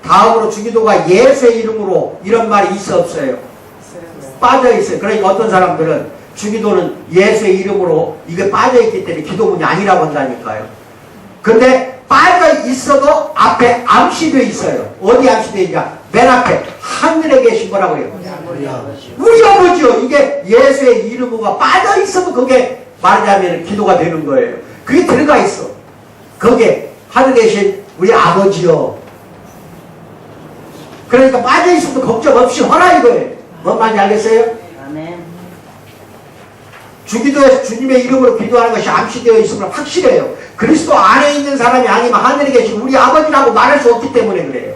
다음으로 주기도가 예수의 이름으로 이런 말이 있어 없어요? 빠져있어요. 그러니까 어떤 사람들은 주기도는 예수의 이름으로 이게 빠져있기 때문에 기도문이 아니라고 한다니까요. 근데 빠져있어도 앞에 암시되어 있어요. 어디 암시되어 있냐? 맨 앞에 하늘에 계신 거라고 해요. 우리 아버지요. 이게 예수의 이름으로 빠져있으면 그게 말하자면 기도가 되는 거예요. 그게 들어가 있어. 거기에 하늘에 계신 우리 아버지요. 그러니까 빠져있어도 걱정 없이 하라 이거예요. 뭔 말인지 알겠어요? 아멘. 주기도에서 주님의 이름으로 기도하는 것이 암시되어 있으면 확실해요. 그리스도 안에 있는 사람이 아니면 하늘에 계신 우리 아버지라고 말할 수 없기 때문에 그래요.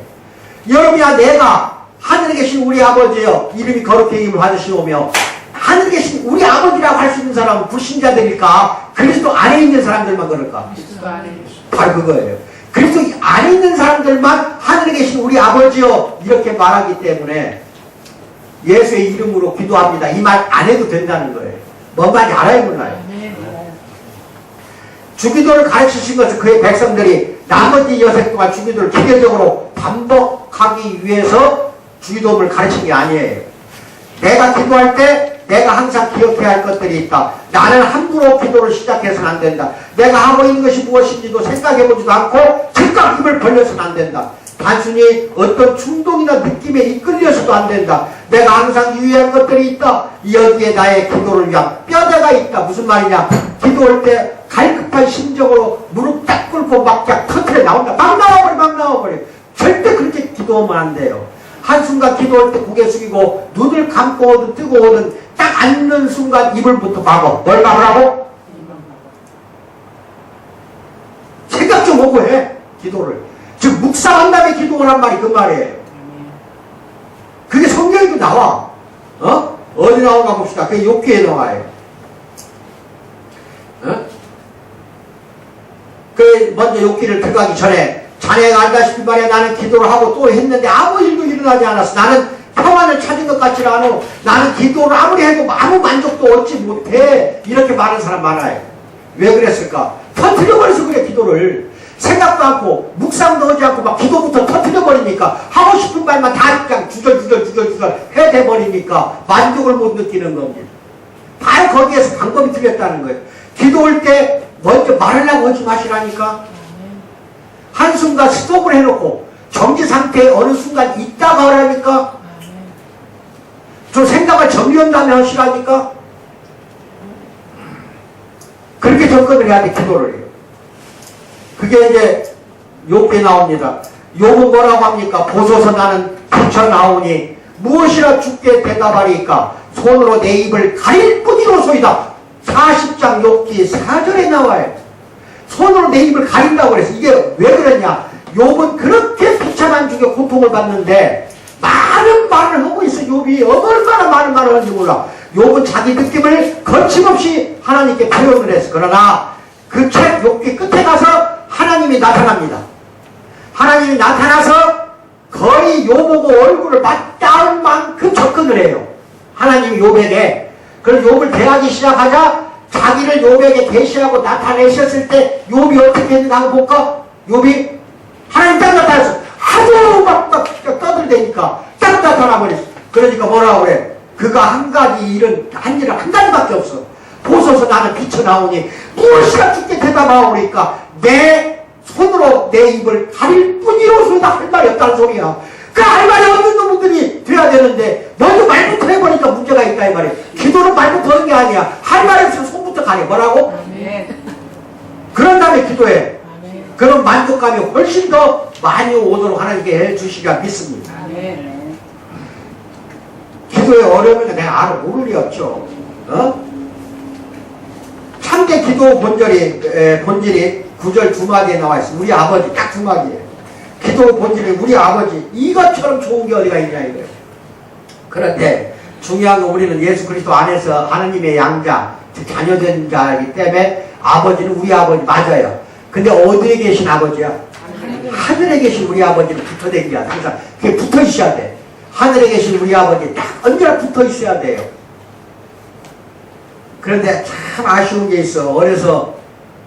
여러분이야 내가 하늘에 계신 우리 아버지여 이름이 거룩히 힘을 받으시오며 하늘에 계신 우리 아버지라고 할 수 있는 사람은 불신자들일까? 그리스도 안에 있는 사람들만 그럴까? 바로 그거예요. 그리스도 안에 있는 사람들만 하늘에 계신 우리 아버지여 이렇게 말하기 때문에 예수의 이름으로 기도합니다. 이 말 안 해도 된다는 거예요. 뭔 말인지 알아요 몰라요? 주기도를 가르치신 것은 그의 백성들이 나머지 여생 동안 주기도를 기계적으로 반복하기 위해서 주기도를 가르친 게 아니에요. 내가 기도할 때 내가 항상 기억해야 할 것들이 있다. 나는 함부로 기도를 시작해서는 안 된다. 내가 하고 있는 것이 무엇인지도 생각해보지도 않고 즉각 입을 벌려서는 안 된다. 단순히 어떤 충동이나 느낌에 이끌려서도 안 된다. 내가 항상 유의할 것들이 있다. 여기에 나의 기도를 위한 뼈대가 있다. 무슨 말이냐? 기도할 때 갈급한 심정으로 무릎 딱 꿇고 막 그냥 터트려 나온다. 막 나와버려. 절대 그렇게 기도하면 안 돼요. 한순간 기도할 때 고개 숙이고 눈을 감고 오든 뜨고 오든 딱 앉는 순간 입을부터 막어. 뭘 막으라고? 생각 좀 하고 해. 기도를. 즉 묵상한 다음에 기도하란 말이 그 말이에요. 그게 성경에도 나와. 어디 나오는가 봅시다. 그게 욥기에 나와요. 그 먼저 욥기를 들어가기 전에 자네가 알다시피 말이야 나는 기도를 하고 또 했는데 아무 일도 일어나지 않았어. 나는 평안을 찾은 것 같지 않아. 나는 기도를 아무리 해도 아무 만족도 얻지 못해. 이렇게 말하는 사람 많아요. 왜 그랬을까? 터뜨려버려서 그래. 기도를 생각도 않고 묵상도 하지 않고 막 기도부터 터뜨려버리니까 하고 싶은 말만 다 그냥 주절 해대버리니까 만족을 못 느끼는 겁니다. 바로 거기에서 방법이 틀렸다는 거예요. 기도할 때 먼저 말하려고 하지 마시라니까. 한순간 스톱을 해놓고 정지 상태에 어느 순간 있다가 하라니까. 좀 생각을 정리한 다음에 하시라니까. 그렇게 접근을 해야 돼. 기도를 해요. 그게 이제 욥기에 나옵니다. 욥은 뭐라고 합니까? 보소서 나는 부쳐나오니 무엇이라 주께 대답하리까? 손으로 내 입을 가릴 뿐이로소이다. 40장 욥기 4절에 나와요. 손으로 내 입을 가린다고 그래서 이게 왜 그러냐? 욥은 그렇게 비참한 중에 고통을 받는데 많은 말을 하고 있어. 욥이 얼마나 많은 말을 하는지 몰라. 욥은 자기 느낌을 거침없이 하나님께 표현을 했어. 그러나 그 책 욥기 끝에 가서 하나님이 나타납니다. 하나님이 나타나서 거의 욥보고 얼굴을 맞닿을 만큼 접근을 해요. 하나님이 욥에게. 그래서 욥을 대하기 시작하자 자기를 욥에게 계시하고 나타내셨을 때 욥이 어떻게 했는가 한번 볼까? 욥이 하나님 딱 나타났어. 아주 막 떠들대니까 딱 나타나버렸어. 그러니까 뭐라고 그래? 그가 한 가지 일은 한 일은 한 가지밖에 없어. 보소서 나는 비쳐나오니 무엇이라 주께 대답하오니까 내 손으로 내 입을 가릴 뿐이로소이다. 할 말이 없다는 소리야. 그 할 말이 없는 놈들이 돼야 되는데 먼저 말부터 해보니까 문제가 있다 이 말이야. 기도는 말부터 하는 게 아니야. 할 말이 없으면 손부터 가네. 뭐라고? 그런 다음에 기도해. 그런 만족감이 훨씬 더 많이 오도록 하나님께 해주시리라 믿습니다. 기도의 어려움을 내가 알아 모를 리 없죠. 참된 기도 본질이 9절 두 마디에 나와 있어. 우리 아버지 딱 두 마디에. 기도 본질이 우리 아버지 이것처럼 좋은 게 어디가 있냐 이거예요. 그런데 중요한 건 우리는 예수 그리스도 안에서 하느님의 양자, 자녀된 자이기 때문에 아버지는 우리 아버지 맞아요. 근데 어디에 계신 아버지야? 하늘에 계신 우리 아버지는 붙어댕겨야 돼. 항상 그게 붙어 있어야 돼. 하늘에 계신 우리 아버지 딱 언제나 붙어 있어야 돼요. 그런데 참 아쉬운 게 있어. 어려서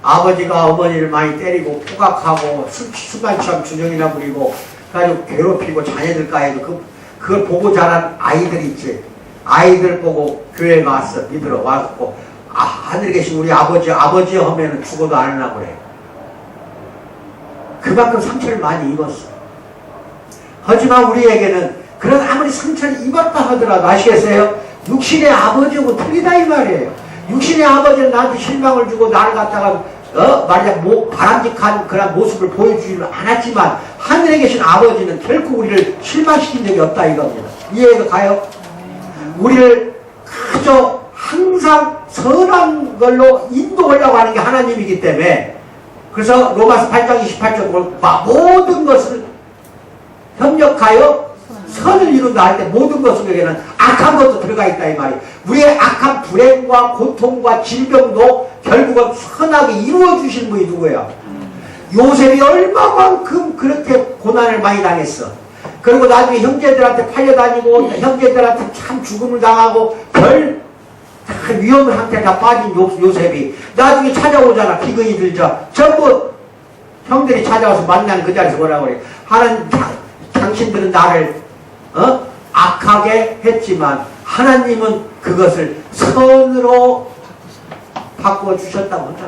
아버지가 어머니를 많이 때리고 포각하고 순간처럼 주정이나 부리고 그래가지고 괴롭히고 자녀들까지도 그걸 보고 자란 아이들 있지. 아이들 보고 교회 왔어. 믿으러 왔고 하늘에 계신 우리 아버지 하면은 죽어도 안 하려고 그래. 그만큼 상처를 많이 입었어. 하지만 우리에게는 그런 아무리 상처를 입었다 하더라도 아시겠어요? 육신의 아버지하고 틀리다 이 말이에요. 육신의 아버지는 나한테 실망을 주고 나를 갖다가 말이야 바람직한 그런 모습을 보여주지는 않았지만 하늘에 계신 아버지는 결코 우리를 실망시킨 적이 없다 이겁니다. 이해가 가요? 우리를 그저 항상 선한 걸로 인도하려고 하는 게 하나님이기 때문에 그래서 로마서 8장 28절 모든 것을 협력하여 선을 이룬다 할 때 모든 것에게는 악한 것도 들어가 있다 이 말이에요. 우리의 악한 불행과 고통과 질병도 결국은 선하게 이루어 주신 분이 누구예요? 요셉이 얼마만큼 그렇게 고난을 많이 당했어. 그리고 나중에 형제들한테 팔려다니고 형제들한테 참 죽음을 당하고 별 위험한 상태에 다 빠진 요셉이 나중에 찾아오잖아. 기근이 들자 전부 형들이 찾아와서 만나는 그 자리에서 뭐라고 그래? 하나님 당신들은 나를 악하게 했지만 하나님은 그것을 선으로 바꿔주셨다고 한다.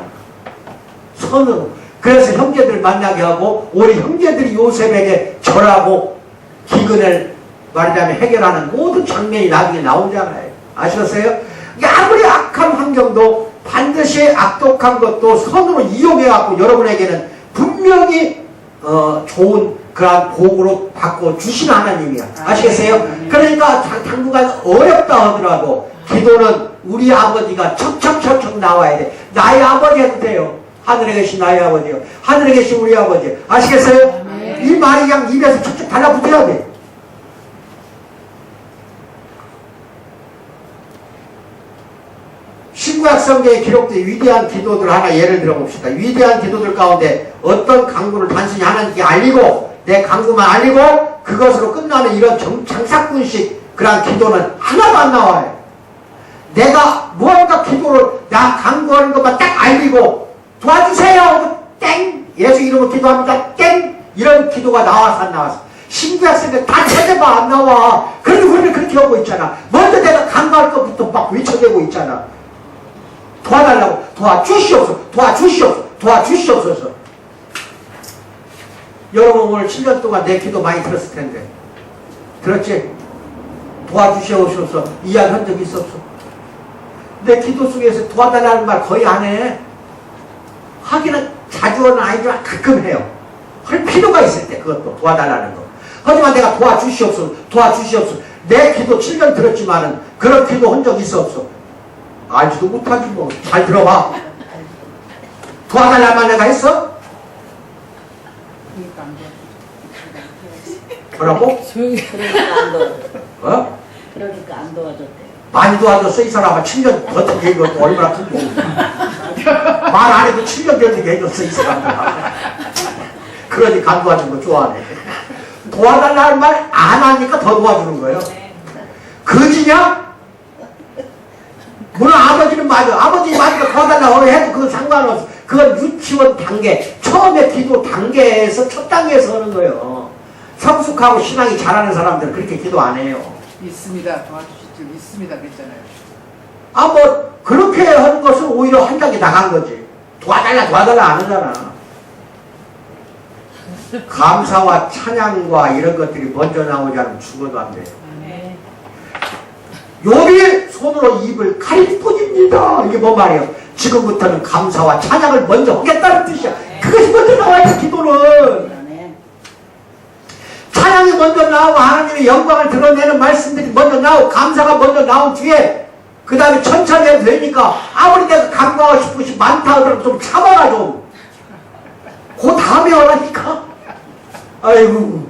선으로. 그래서 형제들 만나게 하고 우리 형제들이 요셉에게 절하고 기근을 말하자면 해결하는 모든 장면이 나중에 나오잖아요. 아시겠어요? 아무리 악한 환경도 반드시 악독한 것도 선으로 이용해갖고 여러분에게는 분명히 좋은 그런 복으로 바꿔주신 하나님이야. 아시겠어요? 그러니까 당분간 어렵다 하더라도 기도는 우리 아버지가 척척척척 나와야 돼. 나의 아버지 해도 돼요. 하늘에 계신 나의 아버지요. 하늘에 계신 우리 아버지. 아시겠어요? 이 말이 그냥 입에서 척척 달라붙어야 돼. 신구약 성경에 기록된 위대한 기도들 하나 예를 들어봅시다. 위대한 기도들 가운데 어떤 강구를 단순히 하나님께 알리고 내 강구만 알리고 그것으로 끝나는 이런 장사꾼식 그런 기도는 하나도 안 나와요. 내가 무언가 기도를 나 강구하는 것만 딱 알리고 도와주세요 땡 예수 이름으로 기도합니다 땡 이런 기도가 나와서 안 나와서 신구약 성경 다 찾아봐 안 나와. 그래도 우리는 그렇게 하고 있잖아. 먼저 내가 강구할 것부터 막 외쳐대고 있잖아. 도와달라고 도와주시옵소서 도와주시옵소서 도와주시옵소서. 여러분 오늘 7년 동안 내 기도 많이 들었을 텐데 들었지? 도와주시옵소서 이야기 한 적 있었어? 내 기도 속에서 도와달라는 말 거의 안 해. 하기는 자주 하는 아이들은 가끔 해요. 할 필요가 있을 때 그것도 도와달라는 거. 하지만 내가 도와주시옵소서 도와주시옵소서 내 기도 7년 들었지만은 그런 기도 한 적 있어 없어? 알지도 못하지 뭐. 잘 들어봐. 도와달라는 말 내가 했어? 그러니까 안 돼. 뭐라고? 그러니까 안 도와줬대. 어? 그러니까 안 도와줬대. 많이 도와줬어 이 사람아. 7년 버틴 게 이거 얼마나 큰 도움. 말 안 해도 7년 버틴 게 해줬어 이 사람들. 그러니까 안 도와주는 거 좋아하네. 도와달라는 말 안 하니까 더 도와주는 거예요. 거지냐? 물론 아버지는 맞아. 아버지 맞으면 도와달라고 해도 그건 상관없어. 그건 유치원 단계, 처음에 기도 단계에서 첫 단계에서 하는 거예요. 성숙하고 신앙이 잘하는 사람들은 그렇게 기도 안 해요. 있습니다. 도와주실 줄 있습니다. 그랬잖아요. 아, 뭐, 그렇게 하는 것은 오히려 한 단계 나간 거지. 도와달라 안 하잖아. 감사와 찬양과 이런 것들이 먼저 나오지 않으면 죽어도 안 돼요. 요리 손으로 입을 가릴 뿐입니다. 이게 뭔 말이에요? 지금부터는 감사와 찬양을 먼저 하겠다는 뜻이야. 그것이 먼저 나와야 기도는. 찬양이 먼저 나오고 하나님의 영광을 드러내는 말씀들이 먼저 나오고 감사가 먼저 나온 뒤에 그 다음에 천천히 해도 되니까 아무리 내가 간과하고 싶으시 많다 하더라도 좀 참아라 좀. 그 다음에 하라니까. 아이고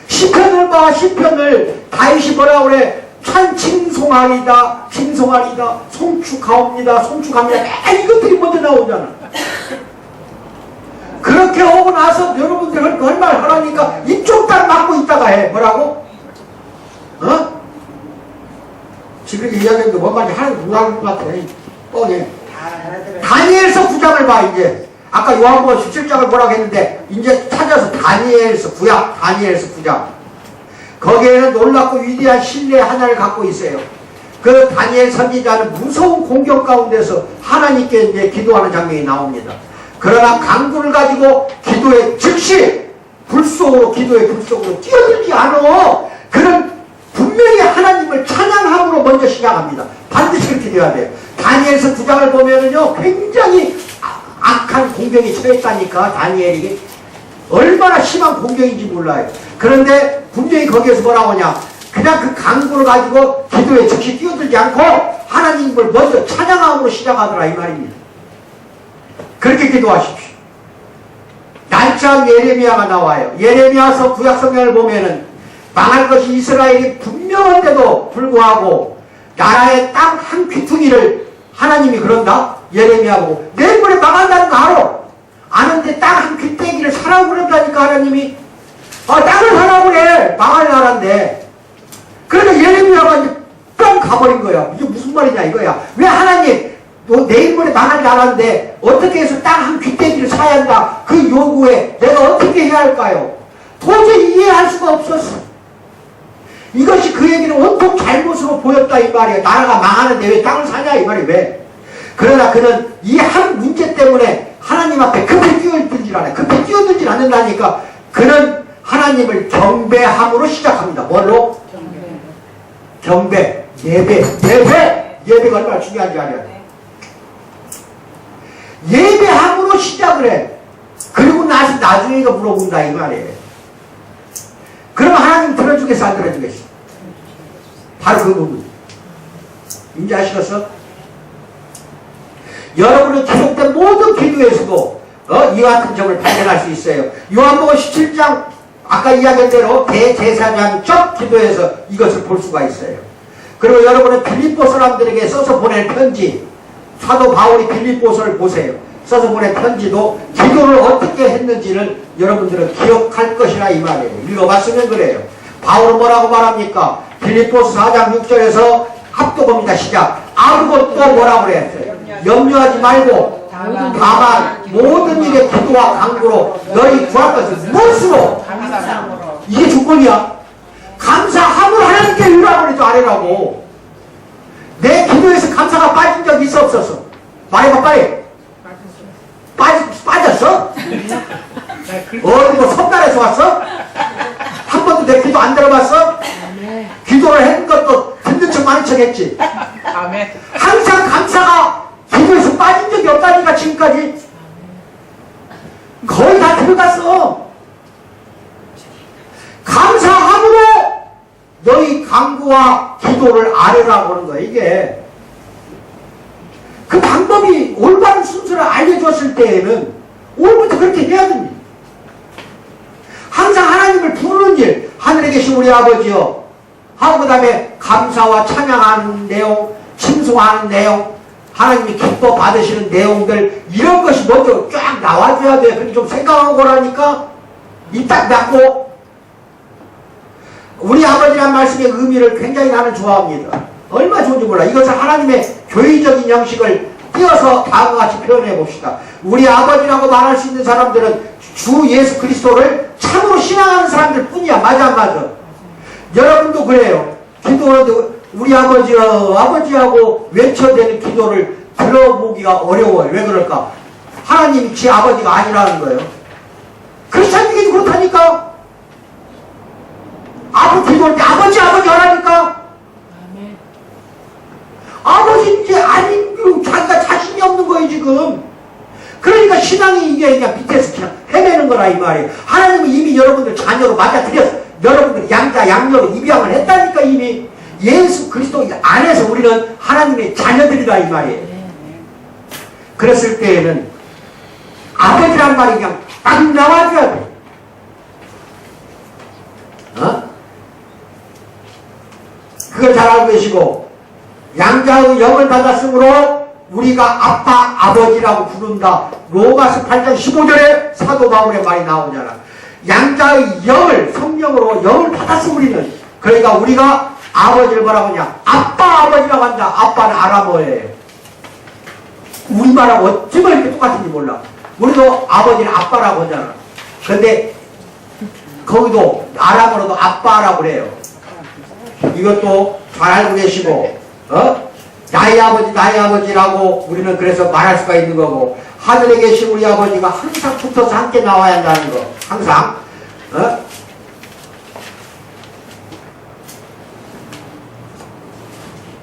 시편을 봐. 시편을 다윗이 뭐라 그래. 참 칭송하리다 칭송하리다 송축하옵니다 송축합니다. 이것들이 먼저 나오잖아. 그렇게 하고 나서 여러분들 얼마나 하라니까 이쪽 딸 맞고 있다가 해. 뭐라고? 어? 지금 이야기했는데 뭔 말인지 하나도 몰라볼 것 같아. 뻔해. 다니엘서 9장을 봐 이제. 아까 요한복음 17장을 보라고 했는데 이제 찾아서 다니엘서 9장 다니엘서 9장. 거기에는 놀랍고 위대한 신뢰 하나를 갖고 있어요. 그 다니엘 선지자는 무서운 공격 가운데서 하나님께 이제 기도하는 장면이 나옵니다. 그러나 강구를 가지고 기도의 즉시 불속으로 기도의 불속으로 뛰어들지 않아. 그는 분명히 하나님을 찬양함으로 먼저 시작합니다. 반드시 그렇게 돼야 돼요. 다니엘서 9장을 보면은요 굉장히 악한 공격이 처했다니까. 다니엘이 얼마나 심한 공격인지 몰라요. 그런데 분명히 거기에서 뭐라고 하냐. 그냥 그 강구를 가지고 기도에 즉시 뛰어들지 않고 하나님을 먼저 찬양함으로 시작하더라 이 말입니다. 그렇게 기도하십시오. 날짜한 예레미야가 나와요. 예레미야서 구약성경을 보면은 망할 것이 이스라엘이 분명한데도 불구하고 나라의 땅 한 귀퉁이를 하나님이 그런다? 예레미야 보고 내일모레 망한다는 거 알아. 아는데 땅 한 귀때기를 사라고 그런다니까 하나님이. 땅을 사라고 그래. 망할 나라인데. 그러니까 예레미야가 이제 뻥 가버린 거야. 이게 무슨 말이냐 이거야. 왜 하나님 너 내일모레 망할 나라인데 어떻게 해서 땅 한 귀때기를 사야 한다. 그 요구에 내가 어떻게 해야 할까요? 도저히 이해할 수가 없었어. 이것이 그 얘기는 온통 잘못으로 보였다 이 말이야. 나라가 망하는데 왜 땅을 사냐 이 말이 왜. 그러나 그는 이 한 문제 때문에 하나님 앞에 급히 뛰어들질 않아요. 급히 뛰어들질 않는다니까. 그는 하나님을 경배함으로 시작합니다. 뭘로? 경배. 예배가 얼마나 중요한지 알아야 돼. 예배함으로 시작을 해. 그리고 나중에 이거 물어본다 이 말이에요. 그럼 하나님 들어주겠어 안 들어주겠어? 바로 그 부분. 이제 아시겠어? 여러분의 기록된 모든 기도에서도 이와 같은 점을 발견할 수 있어요. 요한복음 17장 아까 이야기한 대로 대제사장적 기도에서 이것을 볼 수가 있어요. 그리고 여러분은 빌립보 사람들에게 써서 보낸 편지, 사도 바울이 빌립보서를 보세요. 써서 보낸 편지도 기도를 어떻게 했는지를 여러분들은 기억할 것이라 이 말이에요. 읽어봤으면 그래요. 바울은 뭐라고 말합니까? 빌립보서 4장 6절에서 합독합니다. 시작. 아무것도 뭐라고 그랬어요? 염려하지 말고 다만 모든 일에 기도와 간구로 너희 구할 것을 무엇으로? 감사함으로. 이게 조건이야. 감사함으로 하나님께 유라고 해도 아래라고. 내 기도에서 감사가 빠진 적이 있어 없었어? 말해봐 빨리. 빠졌어? 어디 뭐 섬나라에서 왔어? 한 번도 내 기도 안 들어봤어? 기도를 했는 것도 듣는 척 많은 척 했지. 아멘. 항상 감사가 기도에서 빠진 적이 없다니까 지금까지. 거의 다 들어갔어. 감사함으로 너희 간구와 기도를 아뢰라고 하는 거야 이게. 그 방법이 올바른 순서를 알려줬을 때에는 오늘부터 그렇게 해야 됩니다. 항상 하나님을 부르는 일, 하늘에 계신 우리 아버지요 하고 그 다음에 감사와 찬양하는 내용, 칭송하는 내용, 하나님이 기뻐 받으시는 내용들, 이런 것이 먼저 쫙 나와줘야 돼. 그렇게 좀 생각하고 오라니까. 입 딱 닫고. 우리 아버지란 말씀의 의미를 굉장히 나는 좋아합니다. 얼마나 좋은지 몰라. 이것을 하나님의 교의적인 형식을 띄어서 다음과 같이 표현해 봅시다. 우리 아버지라고 말할 수 있는 사람들은 주 예수 그리스도를 참으로 신앙하는 사람들 뿐이야. 맞아 안 맞아? 여러분도 그래요. 기도를 우리 아버지하고 외쳐대는 기도를 들어보기가 어려워요. 왜 그럴까? 하나님이 제 아버지가 아니라는 거예요. 크리스찬들이 그렇다니까. 아버지 기도할 때 아버지 하라니까. 아버지인지 아닌 자기가 자신이 없는 거예요 지금. 그러니까 신앙이 이게 그냥 밑에서 그냥 헤매는 거라 이 말이에요. 하나님은 이미 여러분들 자녀로 맞아들여서 여러분들 양자 양녀로 입양을 했다니까. 이미 예수 그리스도 안에서 우리는 하나님의 자녀들이다 이 말이에요. 그랬을 때에는 아버지란 말이 그냥 딱 나와줘야 돼. 그걸 잘 알고 계시고, 양자의 영을 받았으므로 우리가 아빠, 아버지라고 부른다. 로마서 8장 15절에 사도 바울의 말이 나오잖아. 양자의 영을, 성령으로 영을 받았어 우리는. 그러니까 우리가 아버지를 뭐라고 하냐? 아빠, 아버지라고 한다. 아빠는 아람어예요. 우리말하고 어찌만 이렇게 똑같은지 몰라. 우리도 아버지를 아빠라고 하잖아. 근데 거기도 아람어로도 아빠라고 그래요. 이것도 잘 알고 계시고, 나의 아버지라고 우리는 그래서 말할 수가 있는 거고, 하늘에 계신 우리 아버지가 항상 붙어서 함께 나와야 한다는 거. 항상.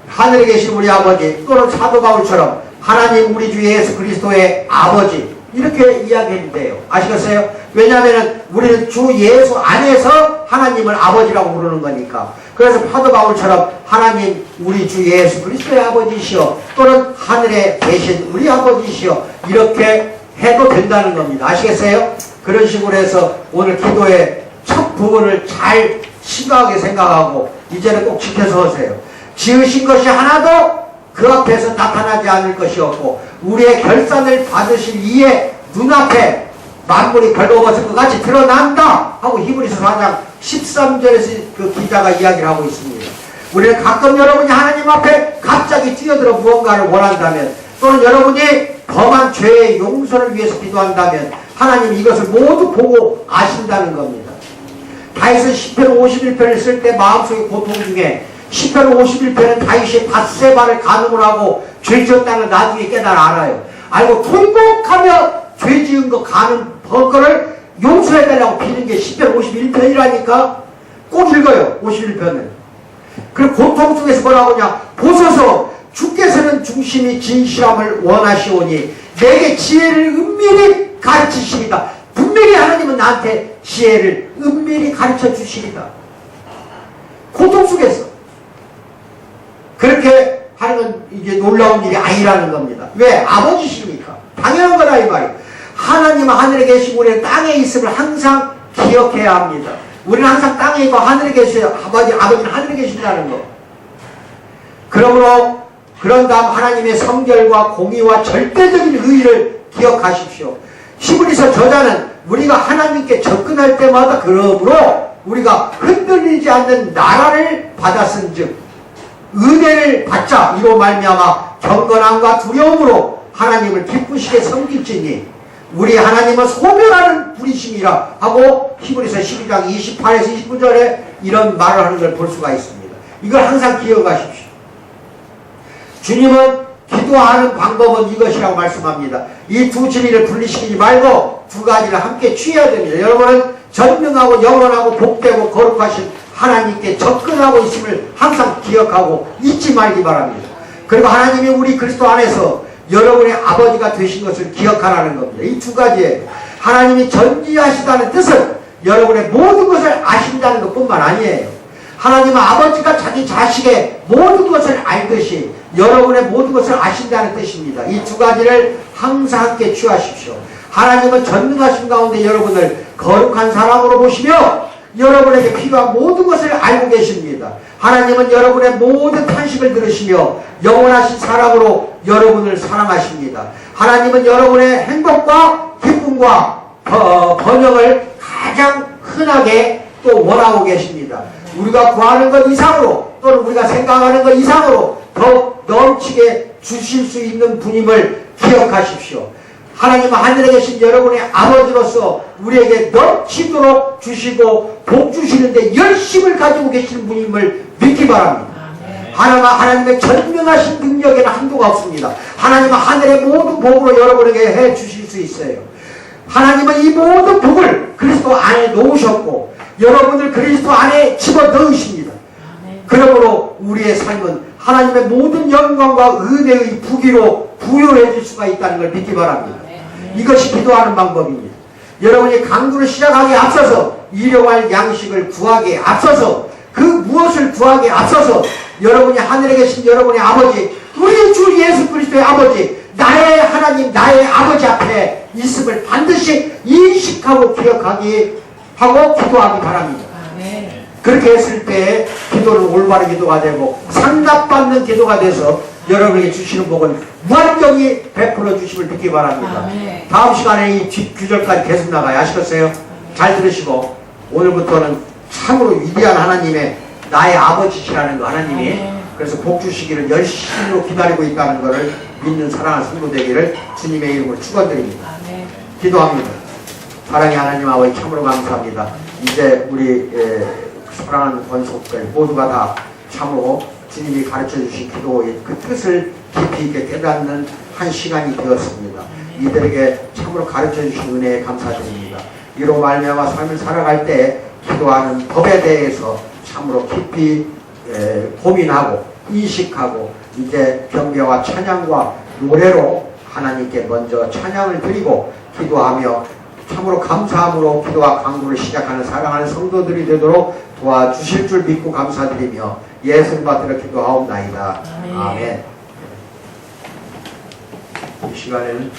하늘에 계신 우리 아버지, 또는 사도 바울처럼 하나님 우리 주 예수 그리스도의 아버지, 이렇게 이야기해도 아시겠어요? 왜냐하면 우리는 주 예수 안에서 하나님을 아버지라고 부르는 거니까. 그래서 사도 바울처럼 하나님 우리 주 예수 그리스도의 아버지시여, 또는 하늘에 계신 우리 아버지시여, 이렇게 해도 된다는 겁니다. 아시겠어요? 그런 식으로 해서 오늘 기도의 첫 부분을 잘 심각하게 생각하고 이제는 꼭 지켜서 하세요. 지으신 것이 하나도 그 앞에서 나타나지 않을 것이 없고, 우리의 결산을 받으실 이의 눈앞에 만물이 벌거벗은 것 같이 드러난다 하고 히브리서 4장 13절에서 그 기자가 이야기를 하고 있습니다. 우리는 가끔 여러분이 하나님 앞에 갑자기 뛰어들어 무언가를 원한다면, 또는 여러분이 범한 죄의 용서를 위해서 기도한다면 하나님이 이것을 모두 보고 아신다는 겁니다. 다윗은 시편 51편을 쓸 때 마음속의 고통 중에 시편 51편은 다윗이 밧세바를 간음을 하고 죄 지었다는 걸 나중에 깨달아 알아요. 알고 통곡하며 죄 지은 거 간음 거를 용서해달라고 비는 게 시편 51편이라니까. 꼭 읽어요 51편은. 그리고 고통 중에서 뭐라고 하냐? 보소서 주께서는 중심이 진실함을 원하시오니 내게 지혜를 은밀히 가르치시리다. 분명히 하나님은 나한테 지혜를 은밀히 가르쳐 주시리다. 고통 속에서 그렇게 하는 건 이게 놀라운 일이 아니라는 겁니다. 왜? 아버지십니까? 당연한 거다 이 말이에요. 하나님은 하늘에 계시고 우리는 땅에 있음을 항상 기억해야 합니다. 우리는 항상 땅에 있고 하늘에 계셔요. 아버지는 하늘에 계신다는 거. 그러므로 그런 다음 하나님의 성결과 공의와 절대적인 의의를 기억하십시오. 히브리서 저자는 우리가 하나님께 접근할 때마다 그러므로 우리가 흔들리지 않는 나라를 받았은즉 은혜를 받자 이로 말미암아 경건함과 두려움으로 하나님을 기쁘시게 섬길지니 우리 하나님은 소멸하는 분이심이라 하고 히브리서 12장 28에서 29절에 이런 말을 하는 걸 볼 수가 있습니다. 이걸 항상 기억하십시오. 주님은 기도하는 방법은 이것이라고 말씀합니다. 이 두 진리를 분리시키지 말고 두 가지를 함께 취해야 됩니다. 여러분은 전능하고 영원하고 복되고 거룩하신 하나님께 접근하고 있음을 항상 기억하고 잊지 말기 바랍니다. 그리고 하나님이 우리 그리스도 안에서 여러분의 아버지가 되신 것을 기억하라는 겁니다. 이 두 가지에 하나님이 전지하시다는 뜻은 여러분의 모든 것을 아신다는 것뿐만 아니에요. 하나님은 아버지가 자기 자식의 모든 것을 알듯이 여러분의 모든 것을 아신다는 뜻입니다. 이 두 가지를 항상 함께 취하십시오. 하나님은 전능하신 가운데 여러분을 거룩한 사람으로 보시며 여러분에게 필요한 모든 것을 알고 계십니다. 하나님은 여러분의 모든 탄식을 들으시며 영원하신 사랑으로 여러분을 사랑하십니다. 하나님은 여러분의 행복과 기쁨과 번영을 가장 흔하게 또 원하고 계십니다. 우리가 구하는 것 이상으로 또는 우리가 생각하는 것 이상으로 더 넘치게 주실 수 있는 분임을 기억하십시오. 하나님은 하늘에 계신 여러분의 아버지로서 우리에게 넘치도록 주시고 복 주시는데 열심을 가지고 계시는 분임을 믿기 바랍니다. 하나님의 전능하신 능력에는 한도가 없습니다. 하나님은 하늘의 모든 복으로 여러분에게 해 주실 수 있어요. 하나님은 이 모든 복을 그리스도 안에 놓으셨고 여러분을 그리스도 안에 집어넣으십니다. 그러므로 우리의 삶은 하나님의 모든 영광과 은혜의 부귀로 부여해질 수가 있다는 걸 믿기 바랍니다. 이것이 기도하는 방법입니다. 여러분이 강구를 시작하기에 앞서서 일용할 양식을 구하기에 앞서서 그 무엇을 구하기에 앞서서 여러분이 하늘에 계신 여러분의 아버지 우리 주 예수 그리스도의 아버지 나의 하나님 나의 아버지 앞에 있음을 반드시 인식하고 기억하기 하고 기도하기 바랍니다. 그렇게 했을 때 기도는 올바른 기도가 되고 상답받는 기도가 돼서 여러분에게 주시는 복은 무한정히 베풀어 주심을 믿기 바랍니다. 다음 시간에 이 뒷규절까지 계속 나가요. 아시겠어요? 잘 들으시고 오늘부터는 참으로 위대한 하나님의 나의 아버지시라는 거 하나님이 그래서 복 주시기를 열심히 기다리고 있다는 것을 믿는 사랑하는 성도 되기를 주님의 이름으로 축원드립니다. 기도합니다. 사랑의 하나님 아버지 참으로 감사합니다. 이제 우리 사랑하는 권속들 모두가 다 참으로 주님이 가르쳐 주신 기도의 그 뜻을 깊이 있게 깨닫는 한 시간이 되었습니다. 이들에게 참으로 가르쳐 주신 은혜에 감사드립니다. 이로 말미암아 삶을 살아갈 때 기도하는 법에 대해서 참으로 깊이 고민하고 인식하고 이제 경배와 찬양과 노래로 하나님께 먼저 찬양을 드리고 기도하며 참으로 감사함으로 기도와 강구를 시작하는 사랑하는 성도들이 되도록 도와주실 줄 믿고 감사드리며 예수님 받들어 기도하옵나이다. 아멘. 이 시간에는